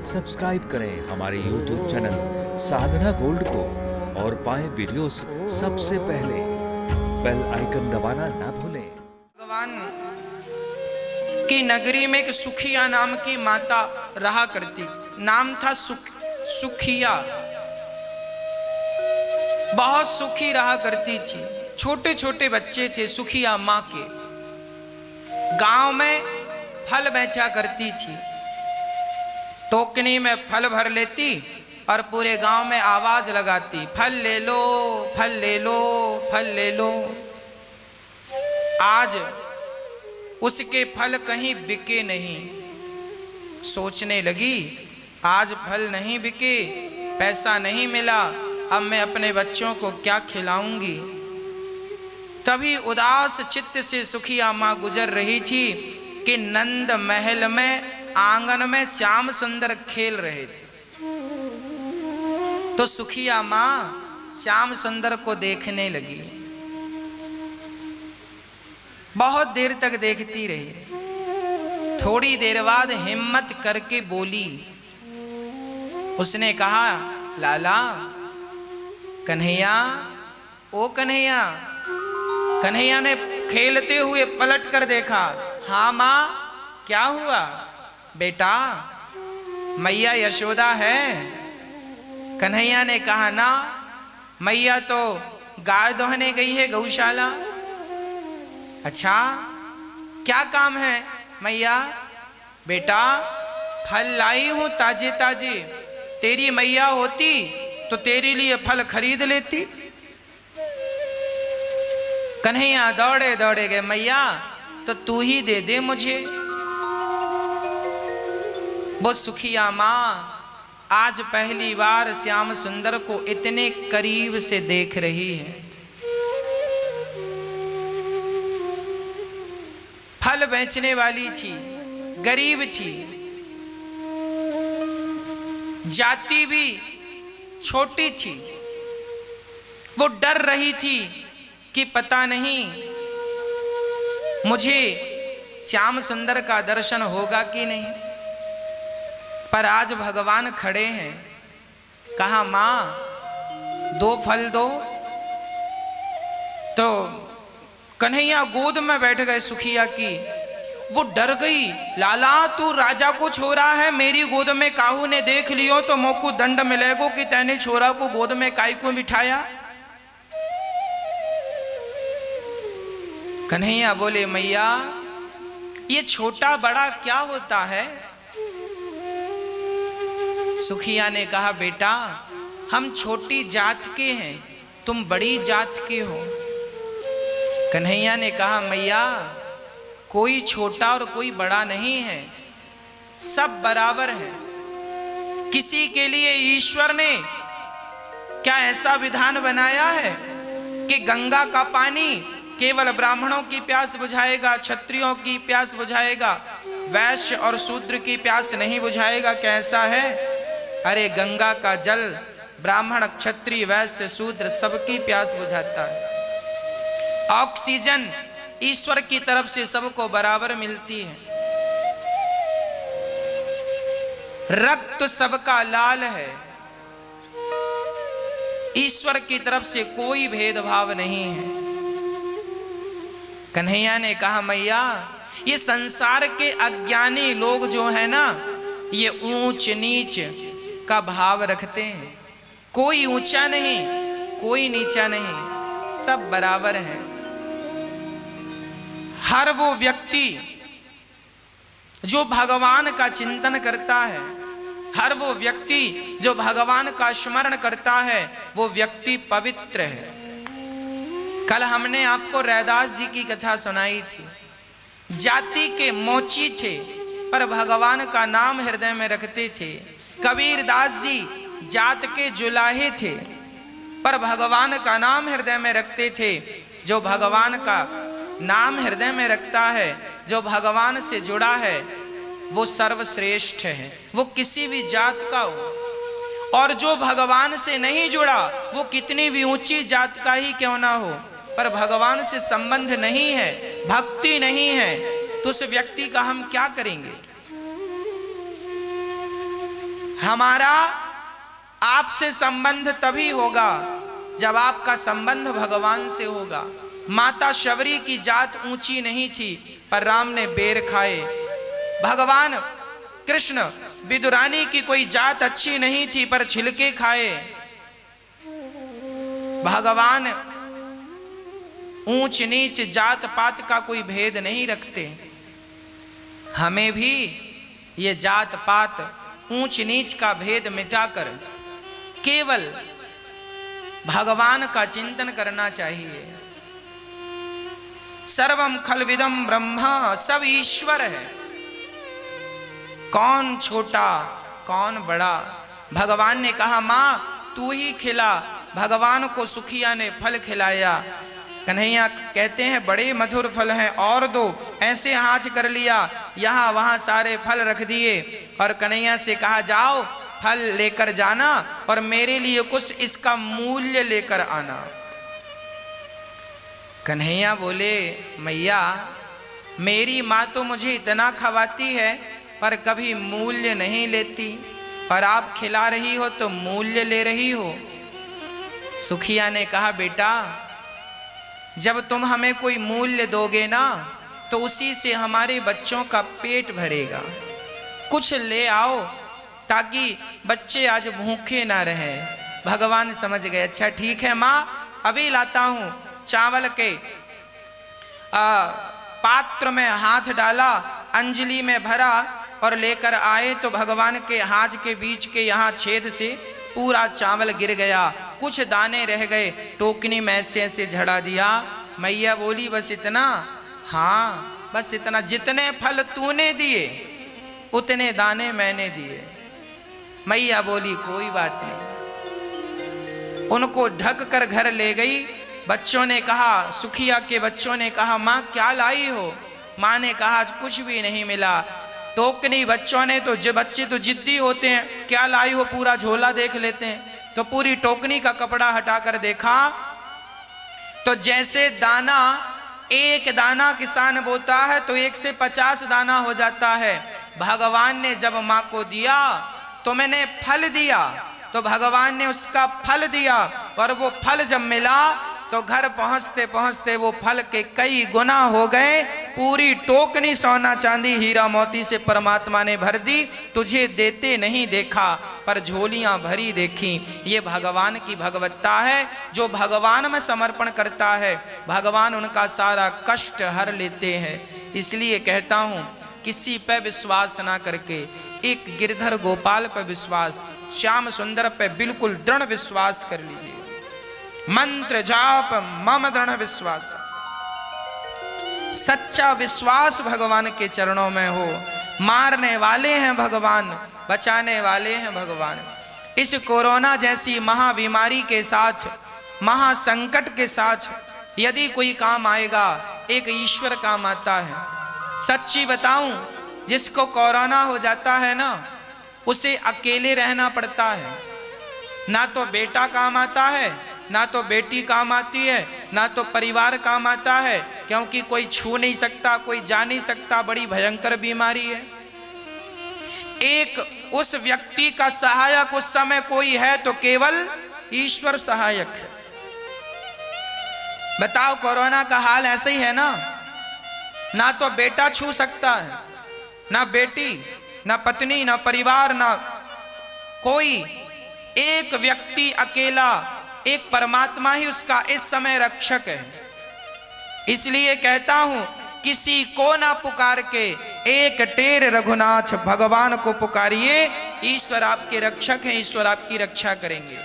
Subscribe करें हमारे YouTube channel साधना gold को और पाएं वीडियोस सबसे पहले। बेल आइकन दबाना ना भूलें। भगवान की नगरी में एक सुखिया नाम की माता रहा करती थी। नाम था सुखिया। बहुत सुखी रहा करती थी। छोटे छोटे बच्चे थे सुखिया माँ के। गांव में फल बेचा करती थी। टोकनी में फल भर लेती और पूरे गांव में आवाज लगाती, फल ले लो, फल ले लो, फल ले लो। आज उसके फल कहीं बिके नहीं। सोचने लगी आज फल नहीं बिके, पैसा नहीं मिला, अब मैं अपने बच्चों को क्या खिलाऊंगी। तभी उदास चित्त से सुखिया माँ गुजर रही थी कि नंद महल में आंगन में श्याम सुंदर खेल रहे थे। तो सुखिया माँ श्याम सुंदर को देखने लगी। बहुत देर तक देखती रही। थोड़ी देर बाद हिम्मत करके बोली। उसने कहा, लाला कन्हैया, ओ कन्हैया। कन्हैया ने खेलते हुए पलट कर देखा। हाँ माँ, क्या हुआ? बेटा मैया यशोदा है। कन्हैया ने कहा, ना, मैया तो गाय दोहने गई है गौशाला। अच्छा, क्या काम है मैया? बेटा फल लाई हूं ताजे ताजे। तेरी मैया होती तो तेरे लिए फल खरीद लेती। कन्हैया दौड़े दौड़े गए, मैया तो तू ही दे दे मुझे। वो सुखिया माँ आज पहली बार श्याम सुंदर को इतने करीब से देख रही है। फल बेचने वाली थी, गरीब थी, जाति भी छोटी थी। वो डर रही थी कि पता नहीं मुझे श्याम सुंदर का दर्शन होगा कि नहीं। पर आज भगवान खड़े हैं। कहा, मां दो फल दो। तो कन्हैया गोद में बैठ गए सुखिया की। वो डर गई। लाला तू राजा को छोरा है, मेरी गोद में काहू ने देख लियो तो मोको दंड मिलेगो कि तैने छोरा को गोद में काई को बिठाया। कन्हैया बोले, मैया ये छोटा बड़ा क्या होता है? सुखिया ने कहा, बेटा हम छोटी जात के हैं, तुम बड़ी जात के हो। कन्हैया ने कहा, मैया कोई छोटा और कोई बड़ा नहीं है, सब बराबर है। किसी के लिए ईश्वर ने क्या ऐसा विधान बनाया है कि गंगा का पानी केवल ब्राह्मणों की प्यास बुझाएगा, क्षत्रियों की प्यास बुझाएगा, वैश्य और शूद्र की प्यास नहीं बुझाएगा? कैसा है? अरे गंगा का जल ब्राह्मण, क्षत्रिय, वैश्य, शूद्र सबकी प्यास बुझाता है। ऑक्सीजन ईश्वर की तरफ से सबको बराबर मिलती है। रक्त सबका लाल है। ईश्वर की तरफ से कोई भेदभाव नहीं है। कन्हैया ने कहा, मैया ये संसार के अज्ञानी लोग जो है ना, ये ऊंच नीच का भाव रखते हैं। कोई ऊंचा नहीं, कोई नीचा नहीं, सब बराबर है। हर वो व्यक्ति जो भगवान का चिंतन करता है, हर वो व्यक्ति जो भगवान का स्मरण करता है, वो व्यक्ति पवित्र है। कल हमने आपको रैदास जी की कथा सुनाई थी। जाति के मोची थे पर भगवान का नाम हृदय में रखते थे। कबीर दास जी जात के जुलाहे थे पर भगवान का नाम हृदय में रखते थे। जो भगवान का नाम हृदय में रखता है, जो भगवान से जुड़ा है, वो सर्वश्रेष्ठ है, वो किसी भी जात का हो। और जो भगवान से नहीं जुड़ा, वो कितनी भी ऊंची जात का ही क्यों ना हो, पर भगवान से संबंध नहीं है, भक्ति नहीं है, तो उस व्यक्ति का हम क्या करेंगे? हमारा आपसे संबंध तभी होगा जब आपका संबंध भगवान से होगा। माता शबरी की जात ऊंची नहीं थी पर राम ने बेर खाए। भगवान कृष्ण विदुरानी की कोई जात अच्छी नहीं थी पर छिलके खाए। भगवान ऊंच नीच जात पात का कोई भेद नहीं रखते। हमें भी ये जात पात ऊंच नीच का भेद मिटाकर केवल भगवान का चिंतन करना चाहिए। सर्वम खलविदम ब्रह्मा, सब ईश्वर है। कौन छोटा कौन बड़ा। भगवान ने कहा मां तू ही खिला। भगवान को सुखिया ने फल खिलाया। कन्हैया कहते हैं बड़े मधुर फल हैं और दो। ऐसे हाथ कर लिया, यहाँ वहाँ सारे फल रख दिए और कन्हैया से कहा जाओ फल लेकर जाना और मेरे लिए कुछ इसका मूल्य लेकर आना। कन्हैया बोले मैया मेरी माँ तो मुझे इतना खवाती है पर कभी मूल्य नहीं लेती, और आप खिला रही हो तो मूल्य ले रही हो। सुखिया ने कहा बेटा जब तुम हमें कोई मूल्य दोगे ना तो उसी से हमारे बच्चों का पेट भरेगा। कुछ ले आओ ताकि बच्चे आज भूखे ना रहें। भगवान समझ गए। अच्छा ठीक है माँ अभी लाता हूँ। चावल के पात्र में हाथ डाला, अंजलि में भरा और लेकर आए तो भगवान के हाथ के बीच के यहाँ छेद से पूरा चावल गिर गया। कुछ दाने रह गए, टोकनी में ऐसे झड़ा दिया। मैया बोली बस इतना? हाँ बस इतना। जितने फल तूने दिए उतने दाने मैंने दिए। मैया बोली कोई बात नहीं। उनको ढक कर घर ले गई। बच्चों ने कहा, सुखिया के बच्चों ने कहा माँ क्या लाई हो? माँ ने कहा कुछ भी नहीं मिला। टोकनी बच्चों ने तो बच्चे तो जिद्दी होते हैं, क्या लाई हो? पूरा झोला देख लेते हैं। तो पूरी टोकनी का कपड़ा हटाकर देखा तो जैसे दाना, एक दाना किसान बोता है तो 1 से 50 दाना हो जाता है। भगवान ने जब माँ को दिया तो मैंने फल दिया, तो भगवान ने उसका फल दिया और वो फल जब मिला तो घर पहुंचते पहुंचते वो फल के कई गुना हो गए। पूरी टोकनी सोना चांदी हीरा मोती से परमात्मा ने भर दी। तुझे देते नहीं देखा पर झोलियां भरी देखी। ये भगवान की भगवत्ता है। जो भगवान में समर्पण करता है भगवान उनका सारा कष्ट हर लेते हैं। इसलिए कहता हूं किसी पे विश्वास ना करके एक गिरधर गोपाल पर विश्वास, श्याम सुंदर पे बिल्कुल दृढ़ विश्वास कर लीजिए। मंत्र जाप मम दृढ़ विश्वास। सच्चा विश्वास भगवान के चरणों में हो। मारने वाले हैं भगवान, बचाने वाले हैं भगवान। इस कोरोना जैसी महाबीमारी के साथ, महासंकट के साथ यदि कोई काम आएगा, एक ईश्वर काम आता है। सच्ची बताऊं, जिसको कोरोना हो जाता है ना उसे अकेले रहना पड़ता है। ना तो बेटा काम आता है, ना तो बेटी काम आती है, ना तो परिवार काम आता है, क्योंकि कोई छू नहीं सकता, कोई जा नहीं सकता। बड़ी भयंकर बीमारी है। एक उस व्यक्ति का सहायक उस समय कोई है तो केवल ईश्वर सहायक है। बताओ कोरोना का हाल ऐसे ही है ना। ना तो बेटा छू सकता है, ना बेटी, ना पत्नी, ना परिवार, ना कोई। एक व्यक्ति अकेला, एक परमात्मा ही उसका इस समय रक्षक है। इसलिए कहता हूं किसी को ना पुकार के एक टेर रघुनाथ भगवान को पुकारिए। ईश्वर आपके रक्षक हैं, ईश्वर आपकी रक्षा करेंगे।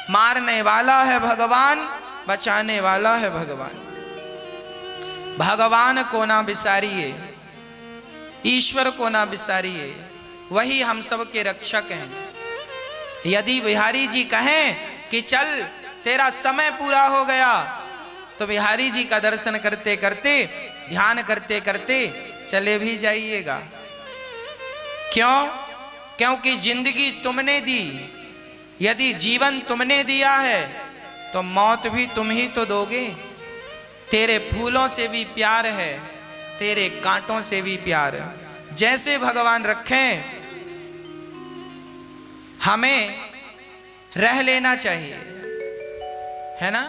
मारने वाला है भगवान, बचाने वाला है भगवान। भगवान को ना बिसारिए, ईश्वर को ना बिसारिए, वही हम सब के रक्षक हैं। यदि बिहारी जी कहें कि चल तेरा समय पूरा हो गया तो बिहारी जी का दर्शन करते करते, ध्यान करते करते चले भी जाइएगा। क्यों? क्योंकि जिंदगी तुमने दी। यदि जीवन तुमने दिया है तो मौत भी तुम ही तो दोगे। तेरे फूलों से भी प्यार है, तेरे कांटों से भी प्यार है। जैसे भगवान रखें हमें रह लेना चाहिए, है ना।